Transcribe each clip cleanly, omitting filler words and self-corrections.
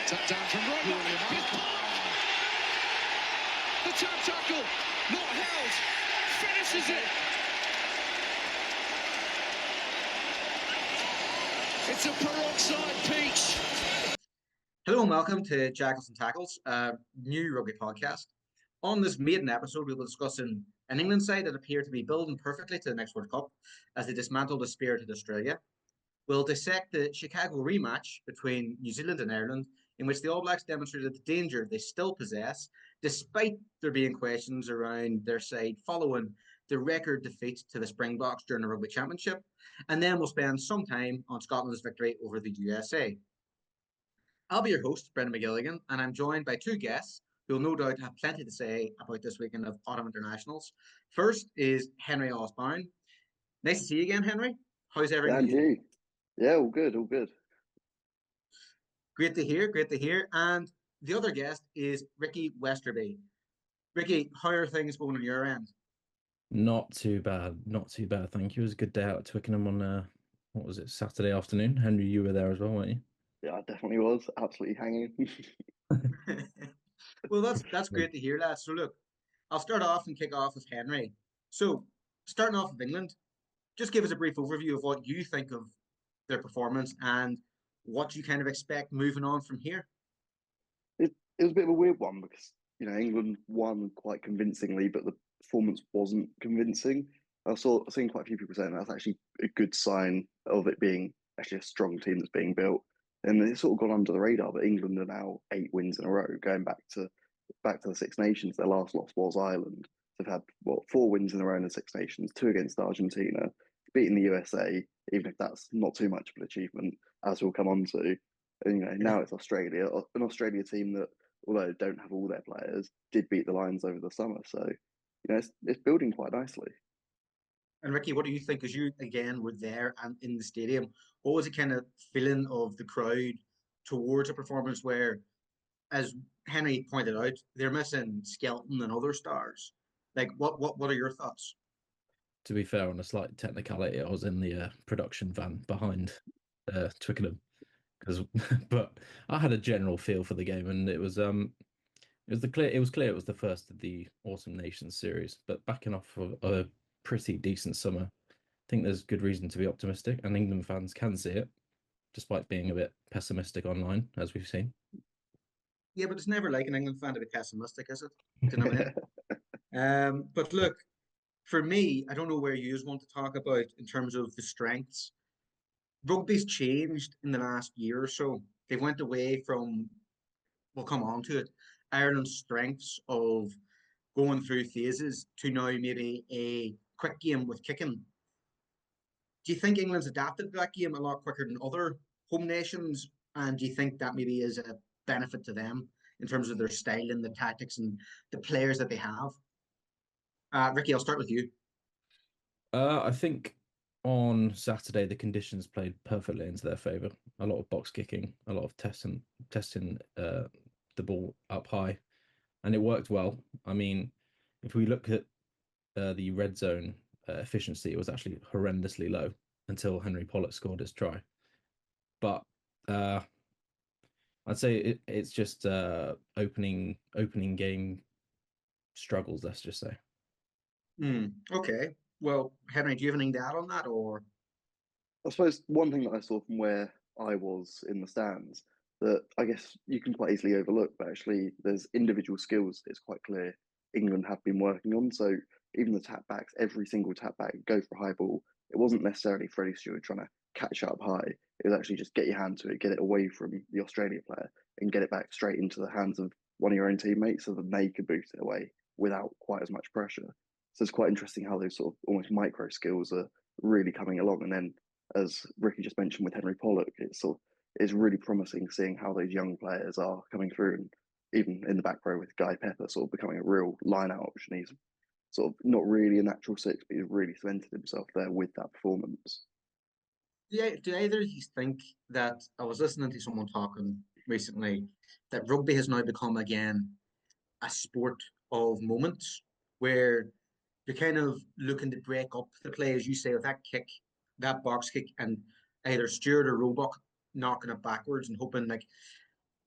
Tap down from Robo. The tap tackle, not held, finishes it. It's a peroxide peach. Hello and welcome to Jackals and Tackles, a new rugby podcast. On this maiden episode, we will discuss an England side that appear to be building perfectly to the next World Cup as they dismantle the spirited Australia. We'll dissect the Chicago rematch between New Zealand and Ireland, in which the All Blacks demonstrated the danger they still possess, despite there being questions around their side following the record defeat to the Springboks during the Rugby Championship. And then we'll spend some time on Scotland's victory over the USA. I'll be your host, Brendan McGilligan, and I'm joined by two guests who will no doubt have plenty to say about this weekend of autumn internationals. First is Henry Ollis-Brown. Nice to see you again, Henry. How's everything? And you? Yeah, all good, all good. Great to hear, great to hear. And the other guest is Ricky Westaby. Ricky, how are things going on your end? Not too bad, not too bad. Thank you. It was a good day out at Twickenham on, what was it, Saturday afternoon. Henry, you were there as well, weren't you? Yeah, I definitely was. Absolutely hanging. Well, that's great to hear that. So look, I'll start off and kick off with Henry. So starting off with England, just give us a brief overview of what you think of their performance and what you kind of expect moving on from here. It was a bit of a weird one because, England won quite convincingly, but the performance wasn't convincing. I've seen quite a few people saying that's actually a good sign of it being actually a strong team that's being built. And it's sort of gone under the radar, but England are now 8 wins in a row, going back to the Six Nations. Their last loss was Ireland. They've had 4 wins in a row in the Six Nations, 2 against Argentina, beating the USA, even if that's not too much of an achievement, as we'll come on to. And, now it's Australia, an Australia team that, although don't have all their players, did beat the Lions over the summer. So, it's building quite nicely. And Ricky, what do you think? As you again were there and in the stadium, what was the kind of feeling of the crowd towards a performance where, as Henry pointed out, they're missing Skelton and other stars? Like, what are your thoughts? To be fair, on a slight technicality, I was in the production van behind Twickenham, but I had a general feel for the game, and it was clear it was the first of the Autumn Nations series, but backing off of a pretty decent summer, I think there's good reason to be optimistic, and England fans can see it, despite being a bit pessimistic online, as we've seen. Yeah, but it's never like an England fan to be pessimistic, is it? Do you know what I mean? But look, for me, I don't know where you want to talk about in terms of the strengths. Rugby's changed in the last year or so. They went away from, we'll come on to it, Ireland's strengths of going through phases to now maybe a quick game with kicking. Do you think England's adapted to that game a lot quicker than other home nations? And do you think that maybe is a benefit to them in terms of their style and the tactics and the players that they have? Ricky, I'll start with you. I think on Saturday the conditions played perfectly into their favour. A lot of box kicking, a lot of testing the ball up high, and it worked well. I mean, if we look at the red zone efficiency, it was actually horrendously low until Henry Pollock scored his try. But I'd say it's just opening game struggles, let's just say. Okay. Well, Henry, do you have anything to add on that, or? I suppose one thing that I saw from where I was in the stands that I guess you can quite easily overlook, but actually there's individual skills it's quite clear England have been working on. So even the tap backs, every single tap back, go for a high ball. It wasn't necessarily Freddie Stewart trying to catch up high. It was actually just get your hand to it, get it away from the Australia player and get it back straight into the hands of one of your own teammates so that they could boot it away without quite as much pressure. So it's quite interesting how those sort of almost micro skills are really coming along. And then, as Ricky just mentioned with Henry Pollock, it's really promising seeing how those young players are coming through, and even in the back row with Guy Pepper sort of becoming a real line-out option. He's sort of not really a natural six, but he's really cemented himself there with that performance. Yeah, do either of you think that, I was listening to someone talking recently, that rugby has now become again a sport of moments where you're kind of looking to break up the play, as you say, with that kick, that box kick, and either Stewart or Roebuck knocking it backwards and hoping, like,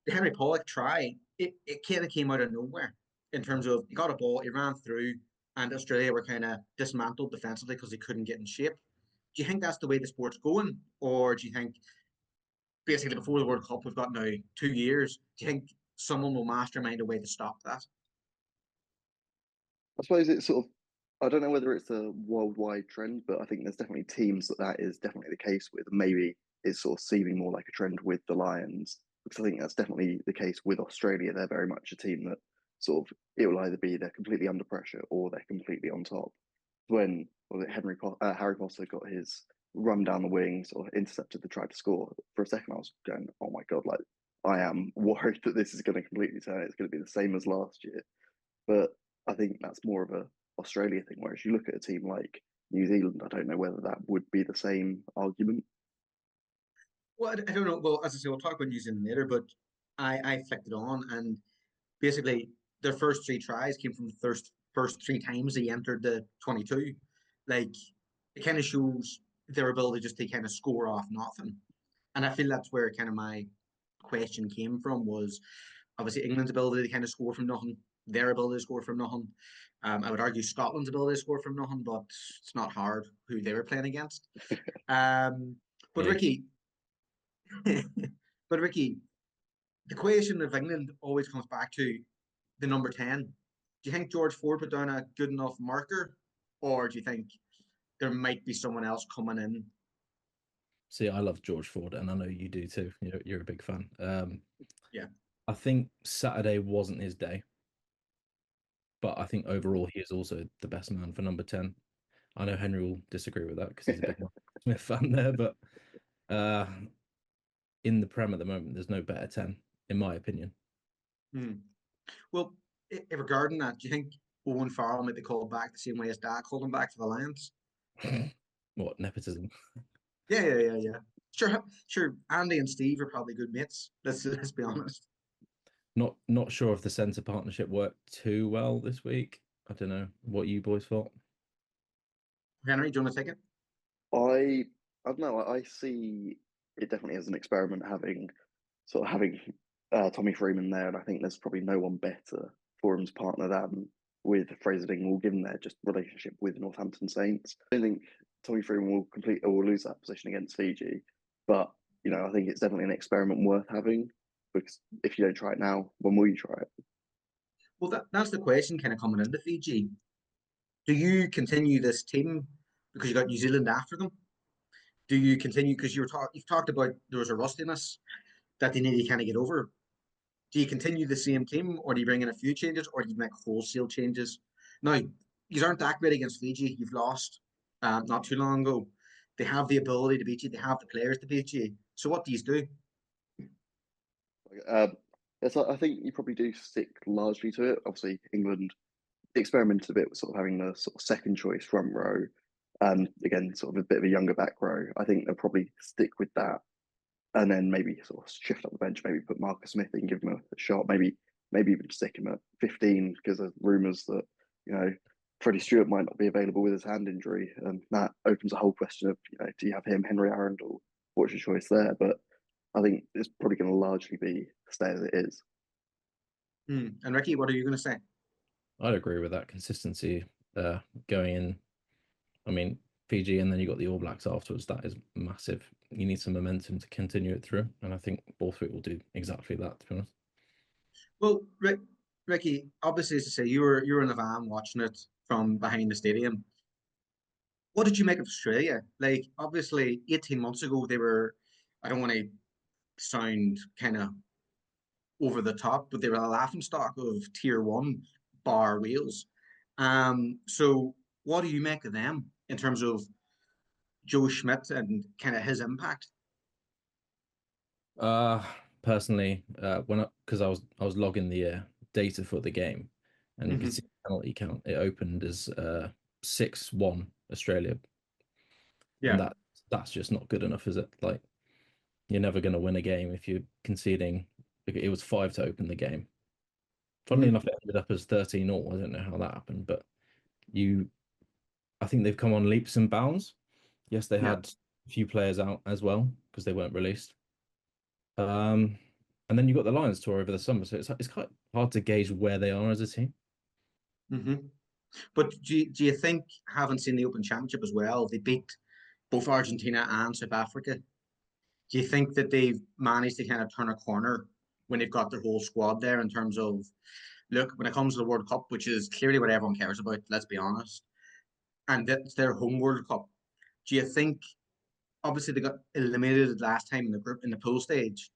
the Henry Pollock try, it kind of came out of nowhere in terms of he got a ball, he ran through, and Australia were kind of dismantled defensively because they couldn't get in shape. Do you think that's the way the sport's going, or do you think basically before the World Cup we've got now 2 years? Do you think someone will mastermind a way to stop that? I suppose it's sort of, I don't know whether it's a worldwide trend, but I think there's definitely teams that is definitely the case with. Maybe it's sort of seeming more like a trend with the Lions, because I think that's definitely the case with Australia. They're very much a team that sort of, it will either be they're completely under pressure or they're completely on top. When Harry Potter got his run down the wings or intercepted the try to score, for a second I was going, oh my God, like I am worried that this is going to completely turn. It's going to be the same as last year. But I think that's more of a Australia thing. Whereas you look at a team like New Zealand, I don't know whether that would be the same argument. Well, I don't know. Well, as I say, we'll talk about New Zealand later, but I flicked it on, and basically their first three tries came from the first three times they entered the 22. Like, it kind of shows their ability just to kind of score off nothing. And I feel that's where kind of my question came from, was obviously England's ability to kind of score from nothing, their ability to score from nothing. I would argue Scotland's ability to score from nothing, but it's not hard who they were playing against. Um, but Yeah. Ricky, but Ricky, the question of England always comes back to the number 10. Do you think George Ford put down a good enough marker, or do you think there might be someone else coming in? See, I love George Ford, and I know you do too. You're a big fan. Yeah. I think Saturday wasn't his day, but I think overall he is also the best man for number 10. I know Henry will disagree with that because he's a big Mark Smith fan there, but in the Prem at the moment, there's no better 10, in my opinion. Well, regarding that, do you think Owen Farrell might be called back the same way as Dad called him back for the Lions? What, nepotism? Yeah. Sure. Andy and Steve are probably good mates. Let's be honest. Not sure if the centre partnership worked too well this week. I don't know what you boys thought. Henry, do you want to take it? I don't know. I see it definitely as an experiment having Tommy Freeman there, and I think there's probably no one better for him to partner than with Fraser Dingwall, given their just relationship with Northampton Saints. I don't think Tommy Freeman will lose that position against Fiji, but I think it's definitely an experiment worth having, because if you don't try it now, when will you try it? Well, that's the question kind of coming into Fiji. Do you continue this team because you got New Zealand after them? Do you continue because you've talked about there was a rustiness that they need to kind of get over? Do you continue the same team, or do you bring in a few changes, or do you make wholesale changes? Now, you aren't that great against Fiji. You've lost not too long ago. They have the ability to beat you. They have the players to beat you. So what do you do? I think you probably do stick largely to it. Obviously, England experimented a bit with sort of having the sort of second choice front row, and again, sort of a bit of a younger back row. I think they'll probably stick with that, and then maybe sort of shift up the bench. Maybe put Marcus Smith in, give him a shot. Maybe even stick him at 15, because there's rumours that Freddie Stewart might not be available with his hand injury, and that opens a whole question of do you have him, Henry Arundel? What's your choice there? But I think it's probably going to largely be stay as it is. And Ricky, what are you going to say? I'd agree with that consistency going in. I mean, Fiji, and then you got the All Blacks afterwards. That is massive. You need some momentum to continue it through, and I think Borthwick will do exactly that, to be honest. Well, Ricky, obviously, as I say, you were in the van watching it from behind the stadium. What did you make of Australia? Like, obviously, 18 months ago, they were, I don't want to sound kind of over the top, but they were a laughing stock of tier one, bar Wales. So what do you make of them in terms of Joe Schmidt and kind of his impact? Personally, because I was logging the data for the game, and you can see the penalty count. It opened as 6-1 Australia. Yeah. And that's just not good enough, is it? Like, you're never going to win a game if you're conceding. It was 5 to open the game. Funnily enough, it ended up as 13-all. I don't know how that happened, but I think they've come on leaps and bounds. Yes, they had a few players out as well because they weren't released. And And then you've got the Lions tour over the summer, so it's quite hard to gauge where they are as a team. Hmm. But do you think, having seen the Open Championship as well, they beat both Argentina and South Africa? Do you think that they've managed to kind of turn a corner when they've got their whole squad there in terms of, look, when it comes to the World Cup, which is clearly what everyone cares about, let's be honest, and that's their home World Cup. Do you think, obviously they got eliminated last time in the group in the pool stage?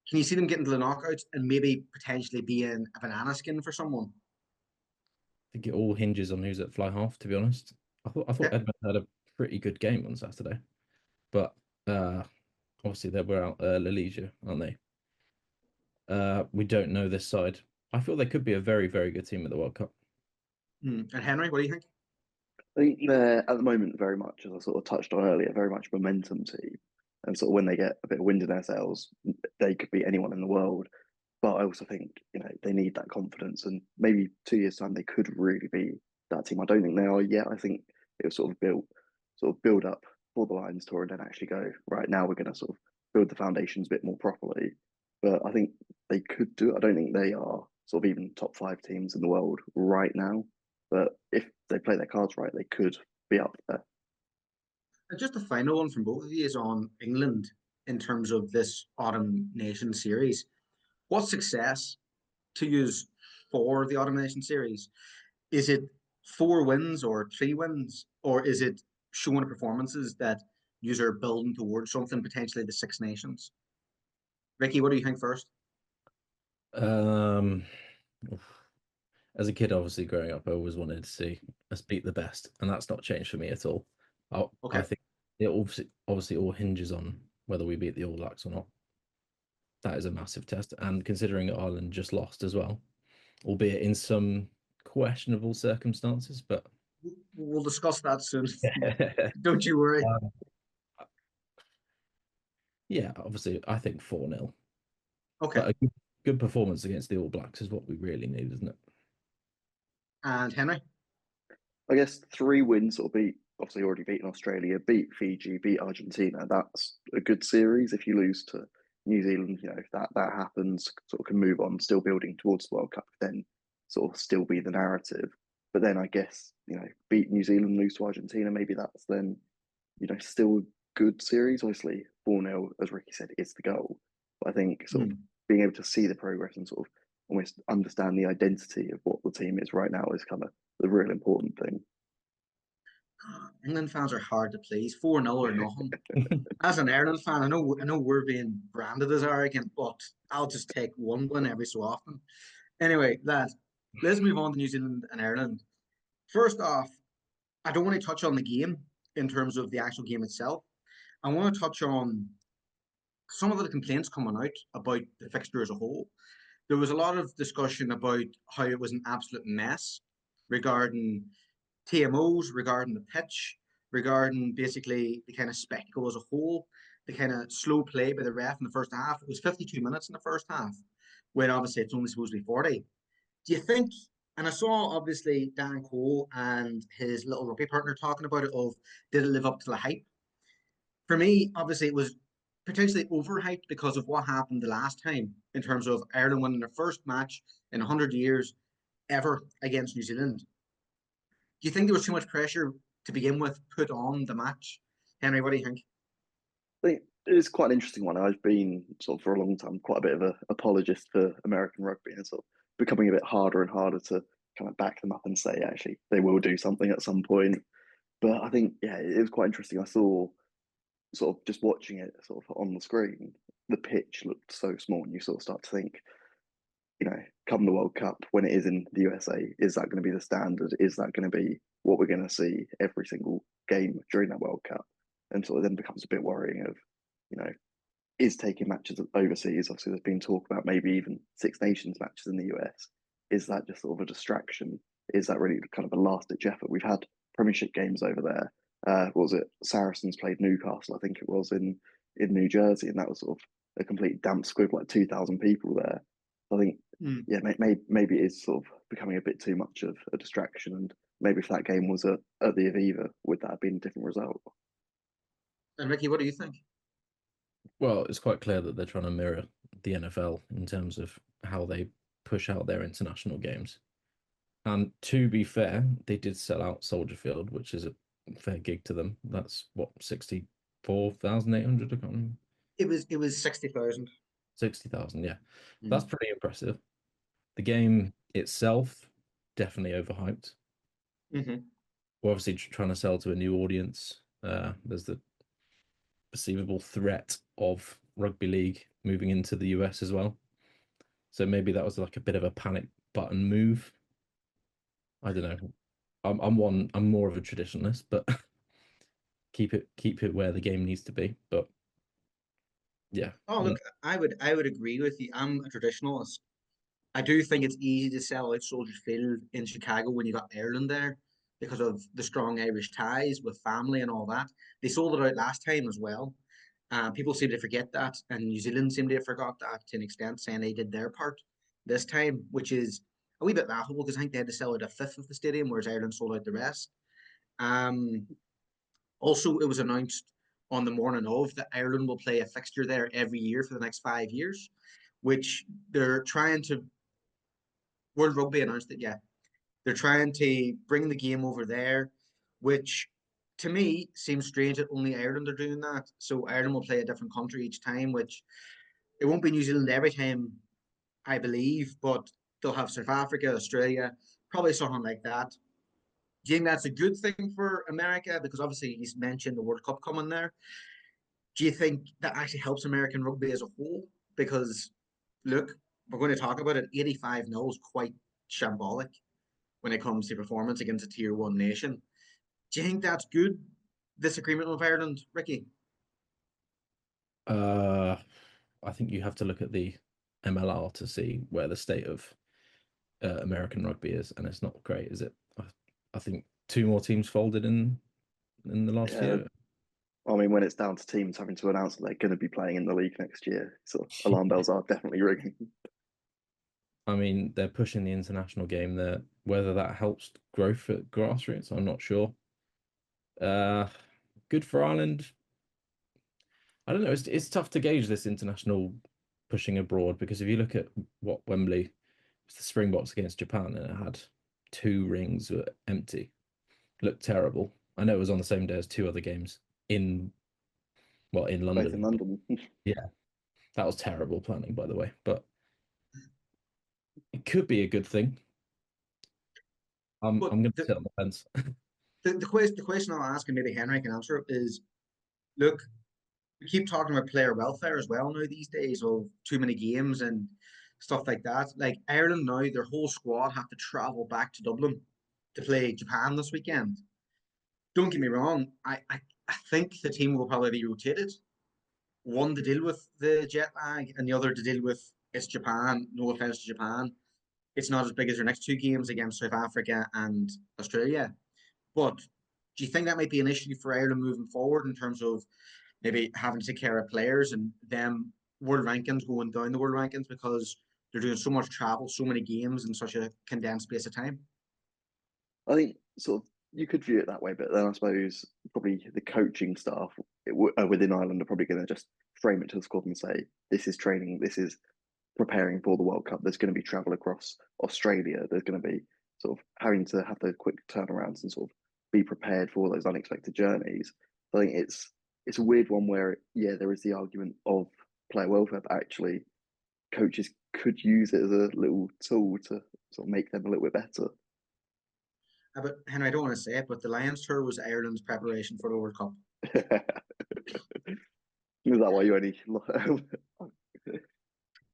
Can you see them getting to the knockouts and maybe potentially being a banana skin for someone? I think it all hinges on who's at fly half, to be honest. I thought Okay. Edmund had a pretty good game on Saturday, but obviously they were out Leisure, aren't they? We don't know this side. I feel they could be a very, very good team at the World Cup. And Henry, what do you think? I think they're at the moment very much, as I sort of touched on earlier, very much a momentum team. And sort of when they get a bit of wind in their sails, they could beat anyone in the world. But I also think, they need that confidence, and maybe 2 years' time they could really be that team. I don't think they are yet. I think it was sort of build up for the Lions tour, and then actually go, right, now we're going to sort of build the foundations a bit more properly. But I think they could do it. I don't think they are sort of even top 5 teams in the world right now. But if they play their cards right, they could be up there. And just a final one from both of you is on England in terms of this Autumn Nation series. What success to use for the Autumn Nation series? Is it 4 wins or 3 wins, or is it showing performances that you are building towards something, potentially the Six Nations? Ricky, what do you think first? Um, as a kid, obviously growing up, I always wanted to see us beat the best, and that's not changed for me at all. I Okay. think it obviously all hinges on whether we beat the All Blacks or not. That is a massive test, and considering Ireland just lost as well, albeit in some questionable circumstances, but We'll discuss that soon. yeah, Don't you worry. obviously I think 4-0, Okay. but a good performance against the All Blacks is what we really need, isn't it? And Henry? I guess 3 wins will beat, obviously already beaten Australia, beat Fiji, beat Argentina. That's a good series. If you lose to New Zealand, if that happens, sort of can move on, still building towards the World Cup, then sort of still be the narrative. But then I guess, beat New Zealand, lose to Argentina, maybe that's then, still a good series. Obviously, 4-0, as Ricky said, is the goal. But I think sort of being able to see the progress and sort of almost understand the identity of what the team is right now is kind of the real important thing. England fans are hard to please. 4-0 or nothing. As an Ireland fan, I know we're being branded as arrogant, but I'll just take 1 win every so often. Anyway, let's move on to New Zealand and Ireland. First off, I don't want to touch on the game in terms of the actual game itself. I want to touch on some of the complaints coming out about the fixture as a whole. There was a lot of discussion about how it was an absolute mess regarding TMOs, regarding the pitch, regarding basically the kind of spectacle as a whole, the kind of slow play by the ref in the first half. It was 52 minutes in the first half, when obviously it's only supposed to be 40. Do you think, and I saw obviously Dan Cole and his little rugby partner talking about it, of did it live up to the hype? For me, obviously it was potentially overhyped because of what happened the last time in terms of Ireland winning their first match in 100 years ever against New Zealand. Do you think there was too much pressure to begin with put on the match? Henry, what do you think? I think it's quite an interesting one. I've been sort of for a long time quite a bit of an apologist for American rugby, and sort of becoming a bit harder and harder to kind of back them up and say actually they will do something at some point. But I think it was quite interesting. I saw sort of just watching it sort of on the screen, the pitch looked so small, and you sort of start to think, come the World Cup when it is in the USA, is that going to be the standard? Is that going to be what we're going to see every single game during that World Cup? And sort of then becomes a bit worrying of, is taking matches overseas. Obviously, there's been talk about maybe even Six Nations matches in the US. Is that just sort of a distraction? Is that really kind of a last-ditch effort? We've had Premiership games over there. What was it? Saracens played Newcastle, I think it was in New Jersey, and that was sort of a complete damp squib, like 2,000 people there. I think, maybe it is sort of becoming a bit too much of a distraction, and maybe if that game was at the Aviva, would that have been a different result? And Ricky, what do you think? Well, it's quite clear that they're trying to mirror the NFL in terms of how they push out their international games. And to be fair, they did sell out Soldier Field, which is a fair gig to them. That's what, 64,800? I can't remember. It was 60,000. 60,000, yeah. Mm. That's pretty impressive. The game itself, definitely overhyped. Mm-hmm. We're obviously trying to sell to a new audience. There's the perceivable threat of rugby league moving into the US as well. So maybe that was like a bit of a panic button move. I don't know. I'm more of a traditionalist, but keep it where the game needs to be. But yeah. Oh, look, I would agree with you. I'm a traditionalist. I do think it's easy to sell out Soldier Field in Chicago when you got Ireland there because of the strong Irish ties with family and all that. They sold it out last time as well. People seem to forget that, and New Zealand seem to have forgot that to an extent, saying they did their part this time, which is a wee bit laughable because I think they had to sell out a fifth of the stadium, whereas Ireland sold out the rest. Um, Also, it was announced on the morning of that Ireland will play a fixture there every year for the next 5 years, which they're trying to. World Rugby announced that, yeah, they're trying to bring the game over there, which to me seems strange that only Ireland are doing that. So Ireland will play a different country each time, which it won't be New Zealand every time, I believe, but they'll have South Africa, Australia, probably something like that. Do you think that's a good thing for America? Because obviously you mentioned the World Cup coming there. Do you think that actually helps American rugby as a whole? Because look, we're going to talk about it. 85-0 is quite shambolic when it comes to performance against a tier one nation. Do you think that's good? This agreement with Ireland, Ricky? I think you have to look at the MLR to see where the state of American rugby is, and it's not great, is it? I think two more teams folded in the last year. I mean, when it's down to teams having to announce that they're going to be playing in the league next year, so alarm bells are definitely ringing. I mean, they're pushing the international game there. Whether that helps growth at grassroots, I'm not sure. Good for Ireland. I don't know. It's tough to gauge this international pushing abroad because if you look at what Wembley was, the Springboks against Japan, and it had two rings were empty, looked terrible. I know it was on the same day as two other games in London. Both in London. Yeah, that was terrible planning, by the way, but it could be a good thing. I'm going to sit on the fence. The question I'll ask, and maybe Henry can answer, is look, we keep talking about player welfare as well now these days of too many games and stuff like that. Like Ireland now, their whole squad have to travel back to Dublin to play Japan this weekend. Don't get me wrong, I think the team will probably be rotated. One to deal with the jet lag, and the other to deal with it's Japan. No offense to Japan, it's not as big as their next two games against South Africa and Australia. But do you think that might be an issue for Ireland moving forward in terms of maybe having to take care of players and them world rankings going down the world rankings because they're doing so much travel, so many games in such a condensed space of time? I think sort of you could view it that way, but then I suppose probably the coaching staff within Ireland are probably going to just frame it to the squad and say, this is training, this is preparing for the World Cup. There's going to be travel across Australia. There's going to be sort of having to have those quick turnarounds and sort of be prepared for those unexpected journeys. I think it's a weird one where, yeah, there is the argument of player welfare, but actually coaches could use it as a little tool to sort of make them a little bit better. But Henry, I don't want to say it, but the Lions tour was Ireland's preparation for the World Cup. Is that why you only?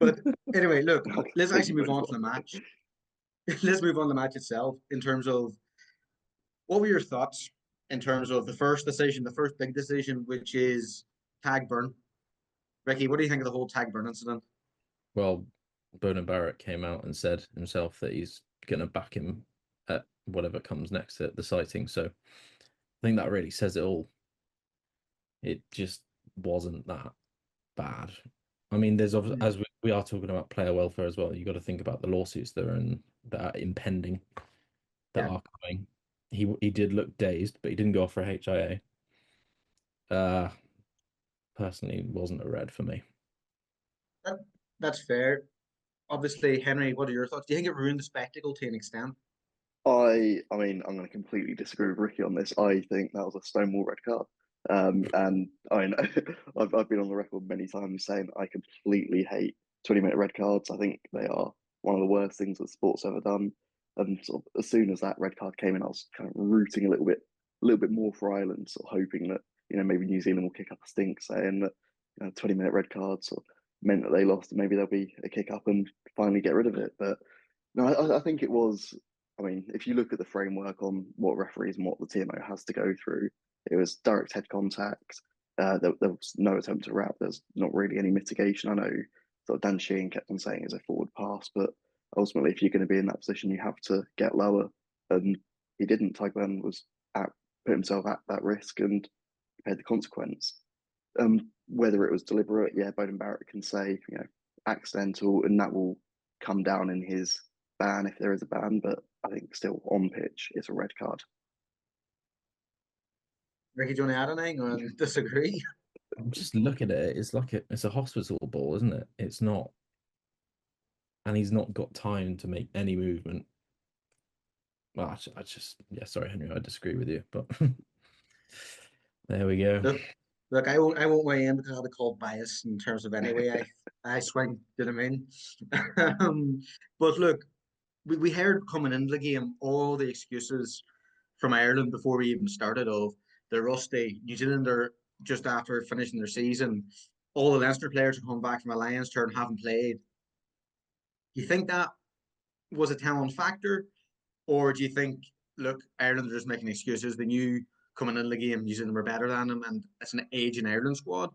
But anyway, look, let's actually move on to the match. Let's move on to the match itself in terms of what were your thoughts in terms of the first decision, the first big decision, which is tag burn. Ricky, what do you think of the whole tag burn incident? Well, Bernard Barrett came out and said himself that he's going to back him at whatever comes next at the sighting. So I think that really says it all. It just wasn't that bad. I mean, there's obviously, as we are talking about player welfare as well, you got to think about the lawsuits that are impending, that are coming. He did look dazed, but he didn't go off for a HIA. Personally, wasn't a red for me. That's fair. Obviously, Henry, what are your thoughts? Do you think it ruined the spectacle to an extent? I mean, I'm going to completely disagree with Ricky on this. I think that was a stonewall red card. And I know I've been on the record many times saying I completely hate 20-minute red cards. I think they are one of the worst things that sports ever done. And sort of as soon as that red card came in, I was kind of rooting a little bit more for Ireland, sort of hoping that maybe New Zealand will kick up a stink, saying that 20-minute red cards sort of meant that they lost, and maybe there'll be a kick up and finally get rid of it. But no, I think it was. I mean, if you look at the framework on what referees and what the TMO has to go through, it was direct head contact. There was no attempt to wrap. There's not really any mitigation. I know sort of Dan Sheehan kept on saying it's a forward pass, but ultimately, if you're going to be in that position, you have to get lower. And he didn't. Tygwen was put himself at that risk and paid the consequence. Whether it was deliberate, yeah, Bowden Barrett can say, accidental, and that will come down in his ban if there is a ban, but I think still on pitch it's a red card. Ricky, do you want to add anything or disagree? I'm just looking at it. It's like it's a hospital ball, isn't it? It's not, and he's not got time to make any movement. Well, I just yeah, sorry, Henry, I disagree with you, but there we go. Look, I won't weigh in because I'll be called biased in terms of any way I swing. Do you know what I mean? But look, we heard coming into the game all the excuses from Ireland before we even started of they're rusty. New Zealand are just after finishing their season. All the Leinster players are coming back from a Lions tour and haven't played. Do you think that was a telling factor? Or do you think, look, Ireland are just making excuses? They knew coming into the game New Zealand were better than them and it's an age in Ireland squad?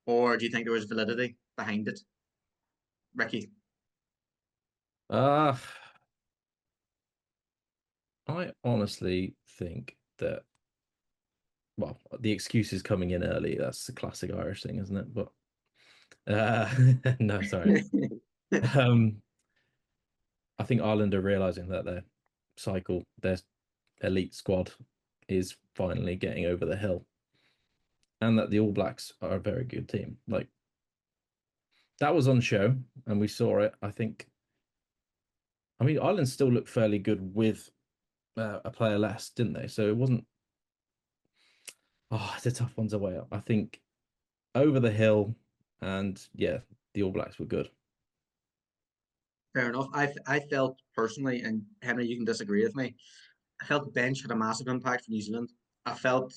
Or do you think there was validity behind it? Ricky? I honestly think that, well, the excuse is coming in early. That's the classic Irish thing, isn't it? But no, sorry. I think Ireland are realizing that their elite squad is finally getting over the hill, and that the All Blacks are a very good team. Like, that was on show, and we saw it. I mean, Ireland still looked fairly good with a player less, didn't they? So it wasn't. Oh, it's a tough one to weigh up. I think over the hill, and yeah, the All Blacks were good. Fair enough. I felt personally, and Henry, you can disagree with me. I felt the bench had a massive impact for New Zealand. I felt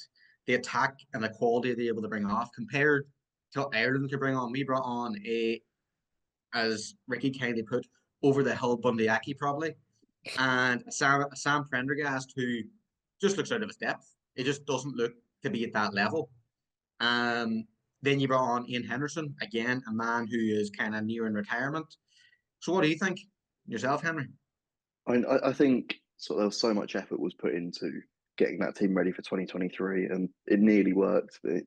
the attack and the quality they were able to bring off compared to what Ireland could bring on. We brought on as Ricky kindly put, over the hill Bundy Aki probably, and Sam Prendergast who just looks out of his depth. It just doesn't look to be at that level. Then you brought on Ian Henderson, again, a man who is kind of nearing retirement. So what do you think yourself, Henry? I think sort of there was so much effort was put into getting that team ready for 2023, and it nearly worked, but it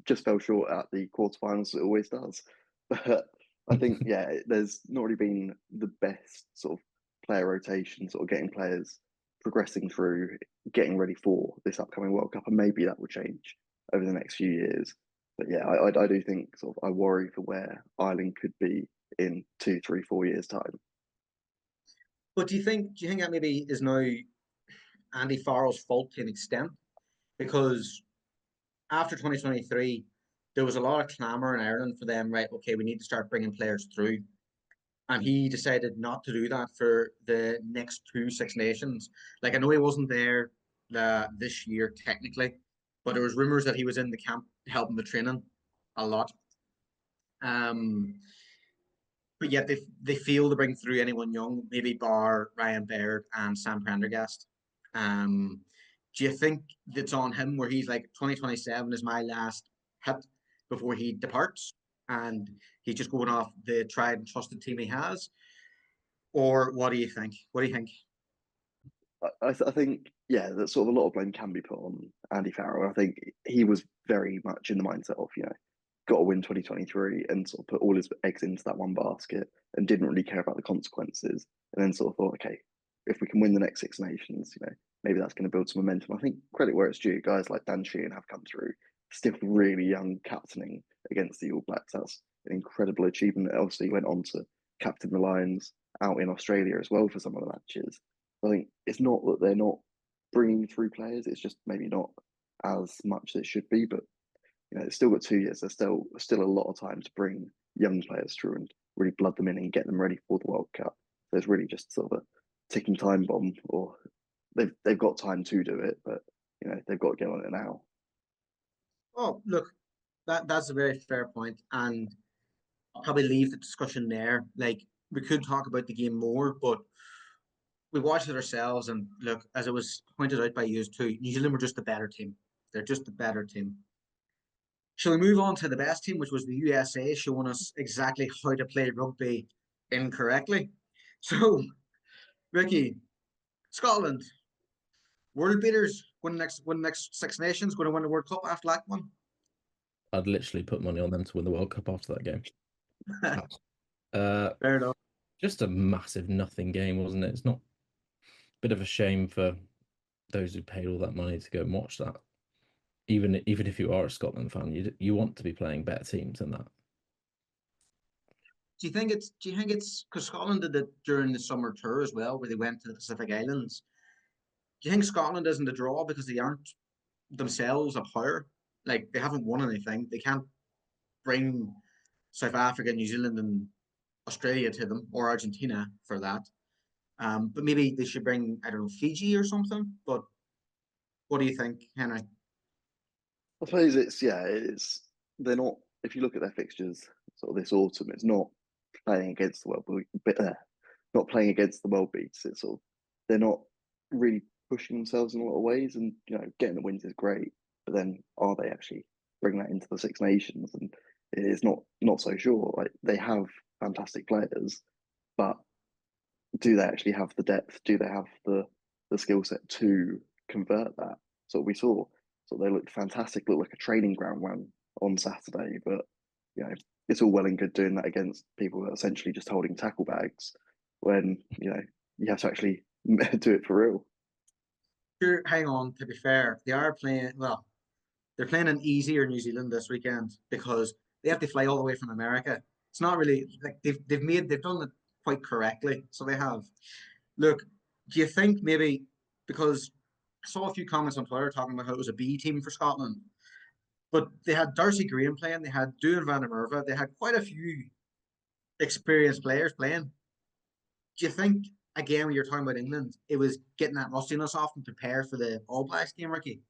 just fell short at the quarterfinals. It always does. But I think there's not really been the best sort of player rotation, sort of getting players progressing through, getting ready for this upcoming World Cup, and maybe that will change over the next few years. But yeah, I do think sort of I worry for where Ireland could be in 2, 3, 4 years' time. But do you think that maybe is now Andy Farrell's fault to an extent? Because after 2023, there was a lot of clamour in Ireland for them, right? Okay, we need to start bringing players through. And he decided not to do that for the next 2 Six Nations. Like, I know he wasn't there this year technically, but there was rumours that he was in the camp helping the training a lot. But yet they fail to bring through anyone young, maybe bar Ryan Baird and Sam Prendergast. Do you think it's on him where he's like 2027 is my last hit before he departs and he's just going off the tried and trusted team he has? Or what do you think? What do you think? I think, that sort of a lot of blame can be put on Andy Farrell. I think he was very much in the mindset of, got to win 2023 and sort of put all his eggs into that one basket and didn't really care about the consequences. And then sort of thought, okay, if we can win the next Six Nations, maybe that's going to build some momentum. I think credit where it's due. Guys like Dan Sheehan have come through, still really young, captaining against the All Blacks. That's an incredible achievement. Obviously, he went on to captain the Lions out in Australia as well for some of the matches. I think it's not that they're not bringing through players; it's just maybe not as much as it should be. But it's still got 2 years. There's still a lot of time to bring young players through and really blood them in and get them ready for the World Cup. So it's really just sort of a ticking time bomb, or they've got time to do it, but they've got to get on it now. Oh, look, that's a very fair point, and I'll probably leave the discussion there. Like, we could talk about the game more, but we watched it ourselves, and look, as it was pointed out by you too, New Zealand were just a better team. They're just a better team. Shall we move on to the best team, which was the USA, showing us exactly how to play rugby incorrectly? So, Ricky, Scotland, world beaters, win next Six Nations, going to win the World Cup after that one. I'd literally put money on them to win the World Cup after that game. Fair enough. Just a massive nothing game, wasn't it? It's not a bit of a shame for those who paid all that money to go and watch that. Even if you are a Scotland fan, you want to be playing better teams than that. Do you think it's because Scotland did it during the summer tour as well, where they went to the Pacific Islands? Do you think Scotland isn't a draw because they aren't themselves a power? Like, they haven't won anything. They can't bring South Africa, New Zealand, and Australia to them, or Argentina for that. But maybe they should bring, I don't know, Fiji or something. But what do you think, Henry? I suppose it's they're not. If you look at their fixtures, sort of this autumn, it's not playing against the not playing against the world beats. It's sort of they're not really pushing themselves in a lot of ways, and getting the wins is great, but then are they actually bringing that into the Six Nations? And it is not so sure. Like, they have fantastic players, but do they actually have the depth? Do they have the skill set to convert that? So we saw. So they looked fantastic, looked like a training ground one on Saturday. But it's all well and good doing that against people that are essentially just holding tackle bags, when you have to actually do it for real. Sure, hang on. To be fair, they are playing. Well, they're playing an easier New Zealand this weekend because they have to fly all the way from America. It's not really like they've done it quite correctly. So they have. Look, do you think maybe because I saw a few comments on Twitter talking about how it was a B team for Scotland, but they had Darcy Graham playing, they had Duan van der Merwe, they had quite a few experienced players playing. Do you think, again, when you're talking about England, it was getting that rustiness off and prepare for the All Blacks game, Ricky?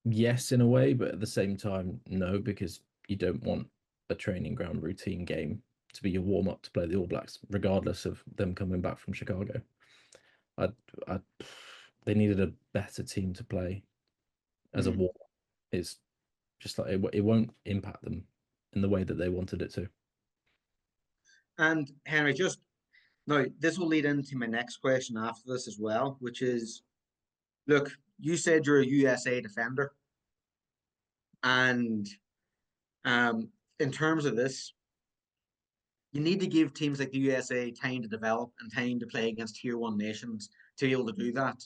Yes, in a way, but at the same time, no, because you don't want a training ground routine game to be your warm up to play the All Blacks, regardless of them coming back from Chicago. They needed a better team to play as a warm up. It's just like it won't impact them in the way that they wanted it to. And Henry, just now, this will lead into my next question after this as well, which is, look, you said you're a USA defender, and in terms of this, you need to give teams like the USA time to develop and time to play against tier one nations to be able to do that.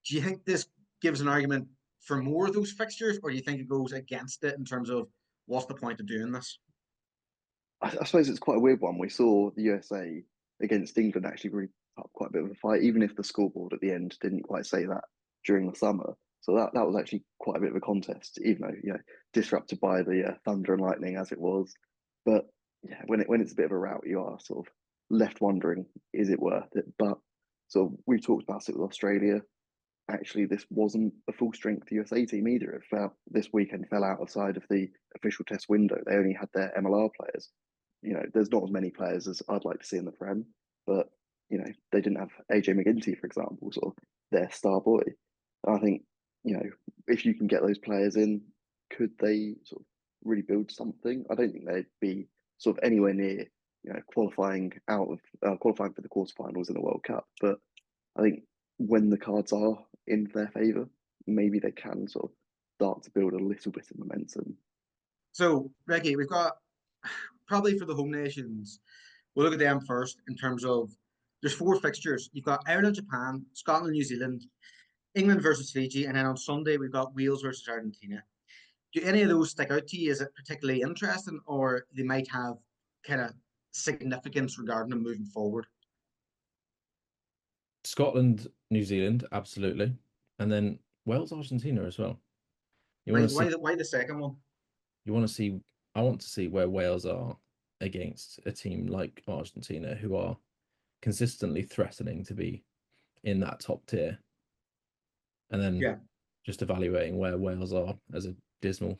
Do you think this gives an argument for more of those fixtures, or do you think it goes against it in terms of what's the point of doing this? I suppose it's quite a weird one. We saw the USA against England actually really put up quite a bit of a fight, even if the scoreboard at the end didn't quite say that during the summer. So that was actually quite a bit of a contest, even though disrupted by the thunder and lightning as it was. But when it's a bit of a rout, you are sort of left wondering, is it worth it? But so we talked about it with Australia. Actually, this wasn't a full strength USA team either. It this weekend fell outside of the official test window. They only had their MLR players. There's not as many players as I'd like to see in the Prem, but they didn't have AJ McGinty, for example, sort of their star boy. And I think if you can get those players in, could they sort of really build something? I don't think they'd be sort of anywhere near qualifying for the quarterfinals in the World Cup. But I think when the cards are in their favour, maybe they can sort of start to build a little bit of momentum. So, Ricky, we've got probably for the home nations, we'll look at them first in terms of there's 4 fixtures. You've got Ireland, Japan, Scotland, New Zealand, England versus Fiji, and then on Sunday we've got Wales versus Argentina. Do any of those stick out to you? Is it particularly interesting, or they might have kind of significance regarding them moving forward? Scotland, New Zealand, absolutely, and then Wales, Argentina as well. You want Right? to see Why the second one? you want to see I want to see where Wales are against a team like Argentina, who are consistently threatening to be in that top tier, and then Yeah. just evaluating where Wales are as a dismal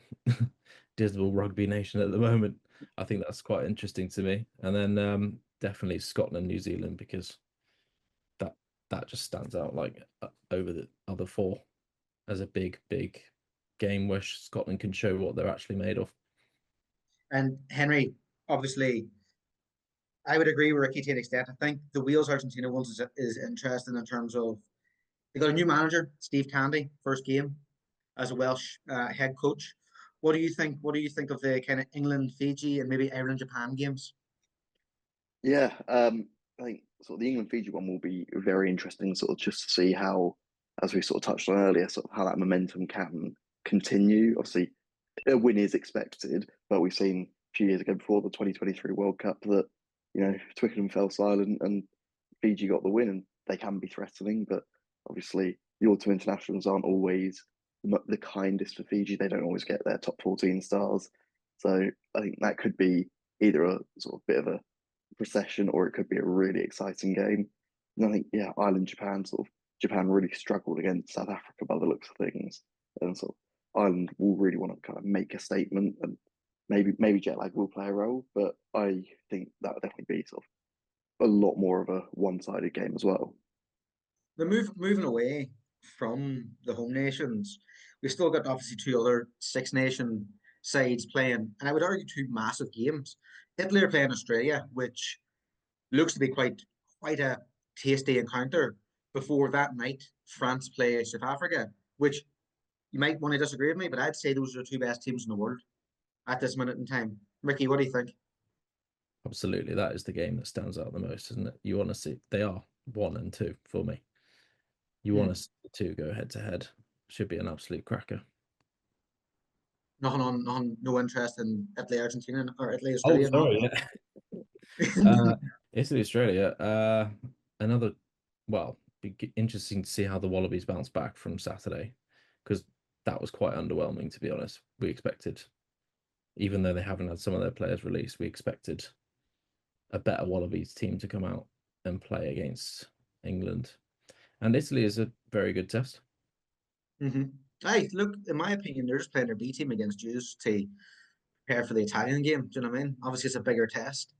dismal rugby nation at the moment. I think that's quite interesting to me. And then definitely Scotland, New Zealand, because that just stands out like over the other four as a big game where Scotland can show what they're actually made of. And Henry, obviously, I would agree with Ricky to an extent. I think the Wales Argentina ones is interesting in terms of they got a new manager, Steve Candy, first game as a Welsh head coach. What do you think? What do you think of the kind of England, Fiji, and maybe Ireland, Japan games? Yeah, I think sort of the England Fiji one will be very interesting, sort of just to see how, as we sort of touched on earlier, sort of how that momentum can continue. Obviously, a win is expected, but we've seen a few years ago before the 2023 World Cup that, Twickenham fell silent and Fiji got the win, and they can be threatening. But obviously, the autumn internationals aren't always the kindest for Fiji. They don't always get their top 14 stars. So I think that could be either a sort of bit of a procession or it could be a really exciting game. And I think, yeah, Ireland, Japan, sort of Japan really struggled against South Africa by the looks of things. And sort of Ireland will really want to kind of make a statement, and maybe jet lag will play a role, but I think that would definitely be sort of a lot more of a one-sided game as well. They're moving away from the home nations. We've still got obviously two other Six Nation sides playing, and I would argue two massive games. Italy are playing Australia, which looks to be quite a tasty encounter. Before that night, France play South Africa, which you might want to disagree with me, but I'd say those are the two best teams in the world at this minute in time. Ricky, what do you think? Absolutely, that is the game that stands out the most, isn't it? You want to see they are 1 and 2 for me. You want to see the two go head to head. Should be an absolute cracker. No interest in Italy, Argentina, or Italy, Oh, Australia. sorry. Yeah. Italy, Australia. Another. Well, be interesting to see how the Wallabies bounce back from Saturday, because that was quite underwhelming, to be honest. We expected, even though they haven't had some of their players released, we expected a better Wallabies team to come out and play against England. And Italy is a very good test. Mm-hmm. Hey, look, in my opinion, they're just playing their B team against Jews to prepare for the Italian game. Do you know what I mean? Obviously, it's a bigger test.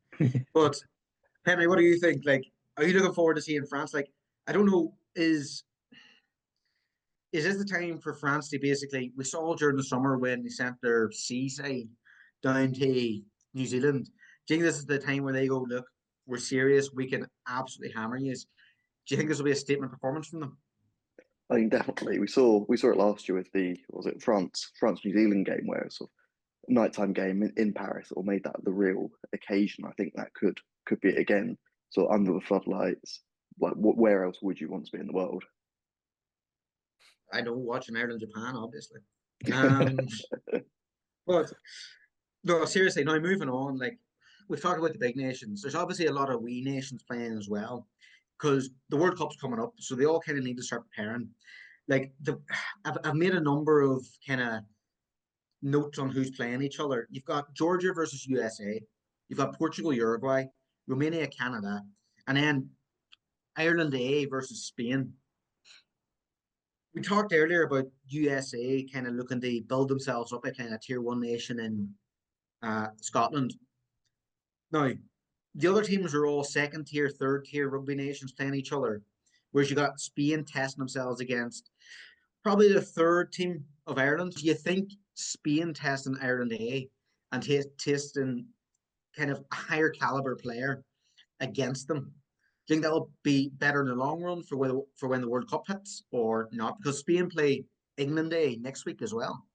But Henry, what do you think? Like, are you looking forward to seeing France? Like, I don't know, is this the time for France to basically? We saw during the summer when they sent their seaside down to New Zealand. Do you think this is the time where they go, look, we're serious, we can absolutely hammer you? Do you think this will be a statement performance from them? I think definitely we saw it last year with the what was it France New Zealand game where it's sort of nighttime game in Paris or made that the real occasion. I think that could be it again. So under the floodlights, like where else would you want to be in the world? I know watching Ireland, Japan, obviously. Um, but no, seriously, now moving on, like we've talked about the big nations. There's obviously a lot of wee nations playing as well, because the World Cup's coming up, so they all kind of need to start preparing. Like I've made a number of kind of notes on who's playing each other. You've got Georgia versus USA, you've got Portugal, Uruguay, Romania, Canada, and then Ireland A versus Spain. We talked earlier about USA kind of looking to build themselves up a kind of tier one nation in Scotland. Now, the other teams are all second tier, third tier rugby nations playing each other, whereas you got Spain testing themselves against probably the third team of Ireland. Do you think Spain testing Ireland A and testing kind of a higher caliber player against them? Do you think that'll be better in the long run for when the World Cup hits or not? Because Spain play England A next week as well.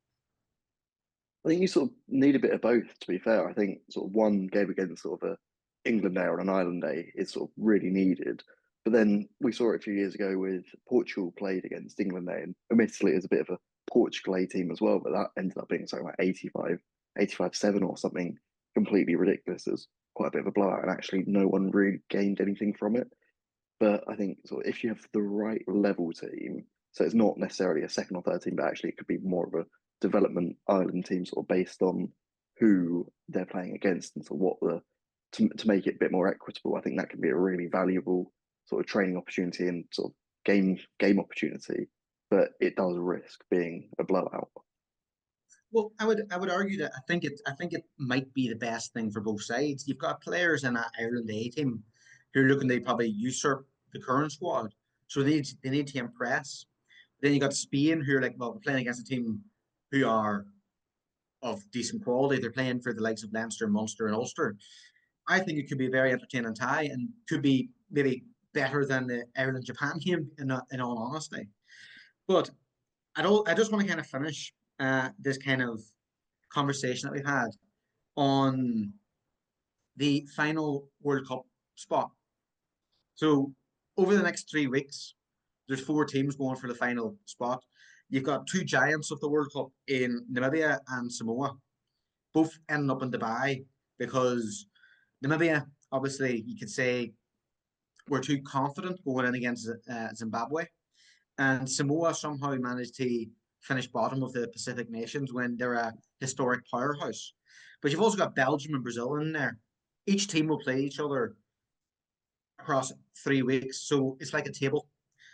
I think you sort of need a bit of both, to be fair. I think sort of one game against sort of a England Day or an Ireland Day is sort of really needed. But then we saw it a few years ago with Portugal played against England Day, and admittedly it was a bit of a Portugal A team as well, but that ended up being something like 85-7 or something completely ridiculous. It was quite a bit of a blowout, and actually no one really gained anything from it. But I think sort of if you have the right level team, so it's not necessarily a second or third team, but actually it could be more of a development island team, sort of based on who they're playing against and sort of what to make it a bit more equitable. I think that can be a really valuable sort of training opportunity and sort of game opportunity, but it does risk being a blowout. Well, I would argue that I think it might be the best thing for both sides. You've got players in that Ireland A team who are looking to probably usurp the current squad, so they need to impress. Then you got Spain who are like, well, we're playing against a team who are of decent quality. They're playing for the likes of Leinster, Munster, and Ulster. I think it could be a very entertaining tie and could be maybe better than the Ireland Japan game in all honesty. But I just want to kind of finish this kind of conversation that we've had on the final World Cup spot. So over the next 3 weeks, there's 4 teams going for the final spot. You've got 2 giants of the World Cup in Namibia and Samoa, both ending up in Dubai because Namibia, obviously, you could say were too confident going in against Zimbabwe, and Samoa somehow managed to finish bottom of the Pacific nations when they're a historic powerhouse. But you've also got Belgium and Brazil in there. Each team will play each other across 3 weeks, so it's like a table.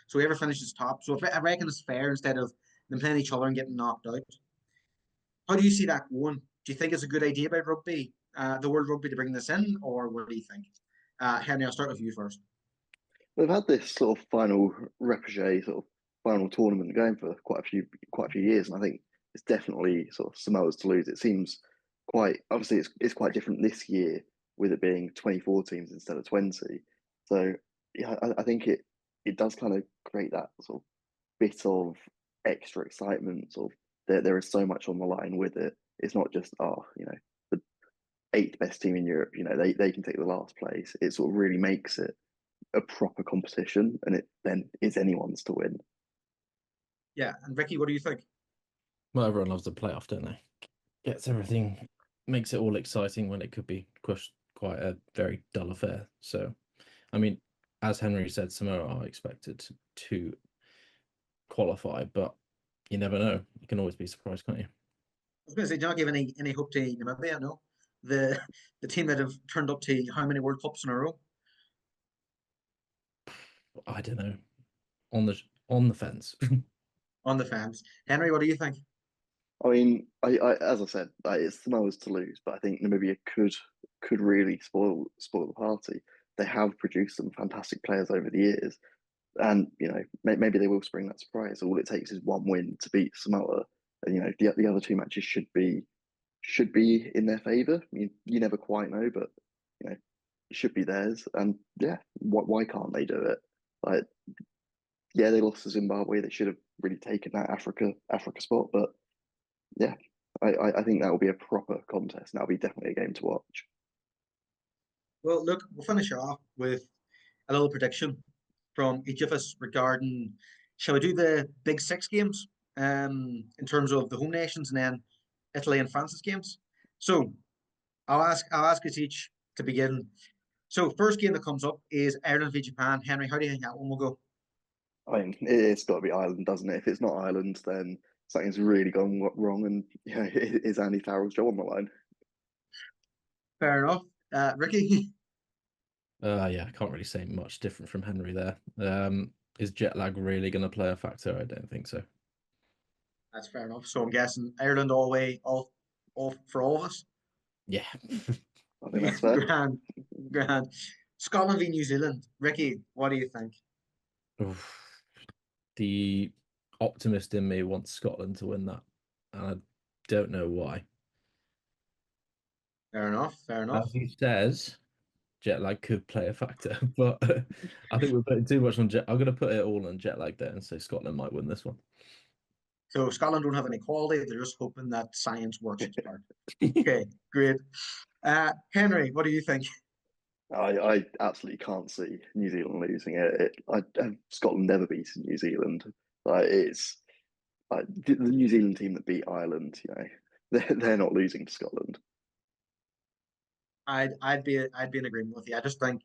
So whoever finishes top. So I reckon it's fair instead of them playing each other and getting knocked out. How do you see that going? Do you think it's a good idea by rugby, the World Rugby, to bring this in, or what do you think? Henry, I'll start with you first. We've had this sort of final repechage, sort of final tournament going for quite a few years, and I think it's definitely sort of Samoa's to lose. It seems quite obviously it's quite different this year with it being 24 teams instead of 20. So yeah, I think it does kind of create that sort of bit of extra excitement. Sort of there is so much on the line with it. It's not just the 8th best team in Europe. They can take the last place. It sort of really makes it a proper competition, and it then is anyone's to win. Yeah, and Ricky, what do you think? Well, everyone loves the playoff, don't they? Gets everything, makes it all exciting when it could be quite a very dull affair. So, I mean, as Henry said, Samoa are expected to qualify, but you never know. You can always be surprised, can't you? I was going to say, do not give any hope to Namibia, no? The team that have turned up to how many World Cups in a row? I don't know. On the fence. On the fans. Henry, what do you think? I mean, I as I said, it's Samoa's to lose, but I think Namibia could really spoil the party. They have produced some fantastic players over the years, and maybe they will spring that surprise. All it takes is one win to beat Samoa, and the other 2 matches should be in their favour. You never quite know, but it should be theirs. And yeah, why can't they do it? Like, yeah, they lost to Zimbabwe. They should have really taken that Africa spot, but yeah, I think that will be a proper contest. And that'll be definitely a game to watch. Well, look, we'll finish off with a little prediction from each of us regarding, shall we do the big 6 games in terms of the home nations and then Italy and France's games? So I'll ask us each to begin. So first game that comes up is Ireland v Japan. Henry, how do you think that one will go? I mean, it's got to be Ireland, doesn't it? If it's not Ireland, then something's really gone wrong, and is Andy Farrell's job on the line? Fair enough. Ricky? Yeah, I can't really say much different from Henry there. Is jet lag really going to play a factor? I don't think so. That's fair enough. So I'm guessing Ireland all the way, all for all of us? Yeah. I think that's fair. Grand. Scotland v New Zealand. Ricky, what do you think? The optimist in me wants Scotland to win that, and I don't know why. Fair enough. As he says, jet lag could play a factor, but I think we're putting too much on jet. I'm going to put it all on jet lag there and say Scotland might win this one. So Scotland don't have any quality. They're just hoping that science works its part. Okay, great. Henry, what do you think? I absolutely can't see New Zealand losing it. Scotland never beaten New Zealand. Like Like the New Zealand team that beat Ireland, they're not losing to Scotland. I'd be in agreement with you. I just think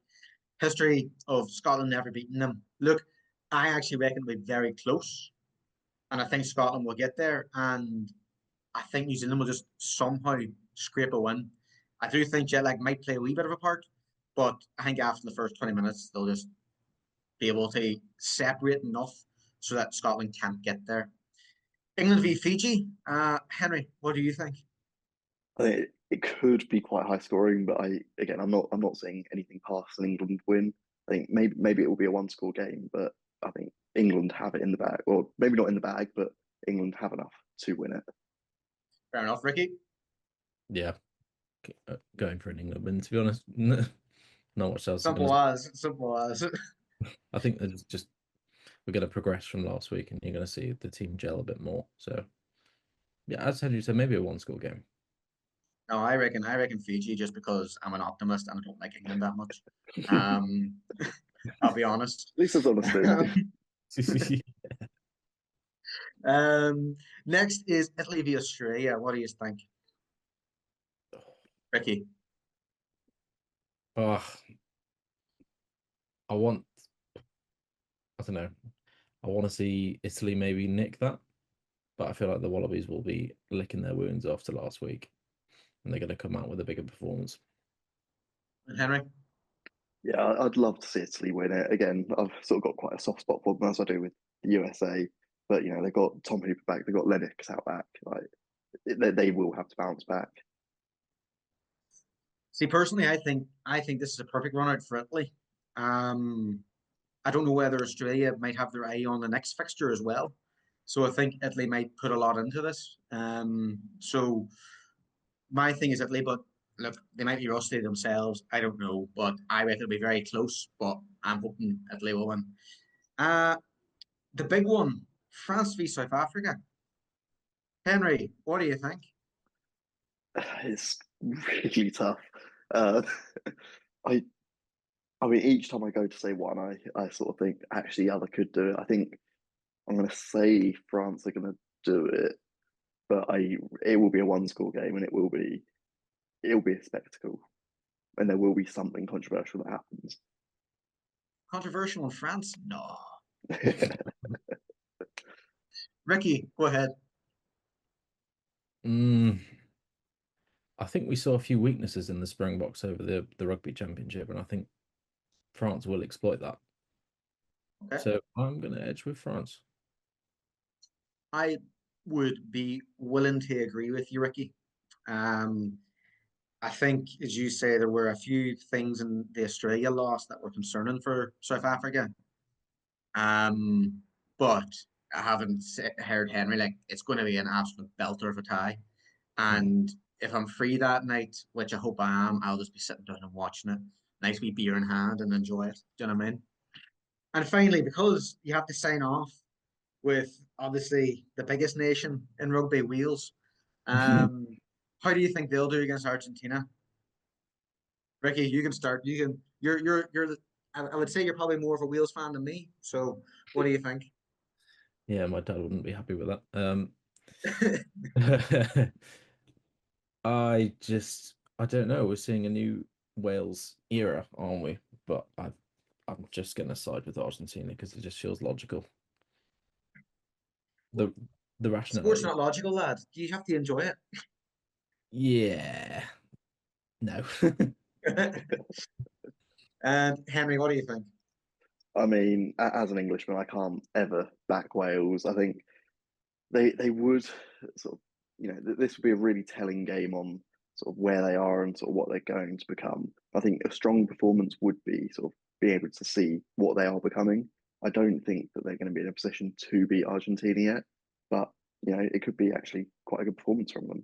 history of Scotland never beating them. Look, I actually reckon it'll be very close, and I think Scotland will get there, and I think New Zealand will just somehow scrape a win. I do think jet lag might play a wee bit of a part, but I think after the first 20 minutes, they'll just be able to separate enough so that Scotland can't get there. England v Fiji. Henry, what do you think? I think it could be quite high scoring, but I'm not saying anything past an England win. I think maybe it will be a one score game, but I think England have it in the bag, or maybe not in the bag, but England have enough to win it. Fair enough, Ricky. Yeah, going for an England win. To be honest, not much else. Simple as. I think that just we're going to progress from last week, and you're going to see the team gel a bit more. So, yeah, as Henry said, maybe a one-score game. No, I reckon Fiji, just because I'm an optimist and I don't like England that much. I'll be honest. At least it's honesty. Next is Italy v Australia. What do you think, Ricky? I don't know. I want to see Italy maybe nick that, but I feel like the Wallabies will be licking their wounds after last week, and they're going to come out with a bigger performance. And Henry? Yeah, I'd love to see Italy win it. Again, I've sort of got quite a soft spot for them, as I do with the USA. But they've got Tom Hooper back, they've got Lennox out back. Like they will have to bounce back. See, personally, I think this is a perfect run out for Italy. I don't know whether Australia might have their eye on the next fixture as well. So I think Italy might put a lot into this. So my thing is Italy, but look, they might be rusty themselves. I don't know, but I reckon it'll be very close. But I'm hoping Italy will win. The big one, France v South Africa. Henry, what do you think? It's really tough. I mean, each time I go to say one, I sort of think actually the other could do it. I think I'm going to say France are going to do it, but it will be a one score game, and it will be a spectacle, and there will be something controversial that happens. Controversial in France? No. Ricky, go ahead. I think we saw a few weaknesses in the Springboks over the Rugby Championship, and I think France will exploit that. Okay. So I'm going to edge with France. I would be willing to agree with you, Ricky. I think, as you say, there were a few things in the Australia loss that were concerning for South Africa. But I haven't heard Henry, like, it's going to be an absolute belter of a tie. And if I'm free that night, which I hope I am, I'll just be sitting down and watching it. Nice wee beer in hand and enjoy it. Do you know what I mean? And finally, because you have to sign off with obviously the biggest nation in rugby, Wales. How do you think they'll do against Argentina? Ricky, you can start. You're I would say you're probably more of a Wales fan than me. So what do you think? Yeah, my dad wouldn't be happy with that. I don't know. We're seeing a new Wales era, aren't we? But I'm just going to side with Argentina because it just feels logical. The rationale. Sport's not logical, lad. You have to enjoy it. Yeah. No. And Henry, what do you think? I mean, as an Englishman, I can't ever back Wales. I think they would sort of, this would be a really telling game on sort of where they are and sort of what they're going to become. I think a strong performance would be sort of being able to see what they are becoming. I don't think that they're going to be in a position to beat Argentina yet, but it could be actually quite a good performance from them.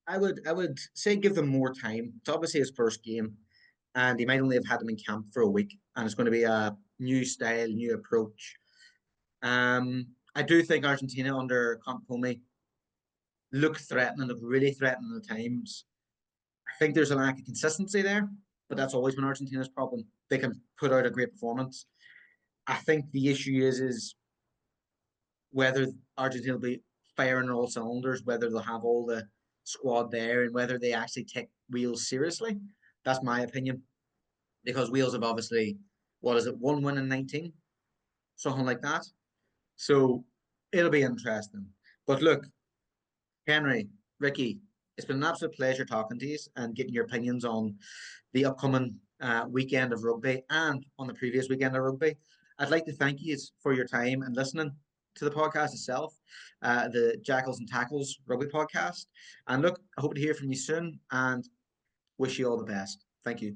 I would say give them more time. It's obviously his first game, and he might only have had them in camp for a week, and it's going to be a new style, new approach. I do think Argentina under Campome look really threatening at times. I think there's a lack of consistency there, but that's always been Argentina's problem. They can put out a great performance. I think the issue is whether Argentina will be firing on all cylinders, whether they'll have all the squad there, and whether they actually take Wales seriously. That's my opinion, because Wales have obviously, what is it, 1 win in 19, something like that. So it'll be interesting. But look, Henry, Ricky, it's been an absolute pleasure talking to you and getting your opinions on the upcoming weekend of rugby and on the previous weekend of rugby. I'd like to thank you for your time and listening to the podcast itself, the Jackals and Tackles rugby podcast. And look, I hope to hear from you soon and wish you all the best. Thank you.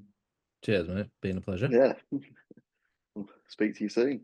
Cheers, mate. Been a pleasure. Yeah. Speak to you soon.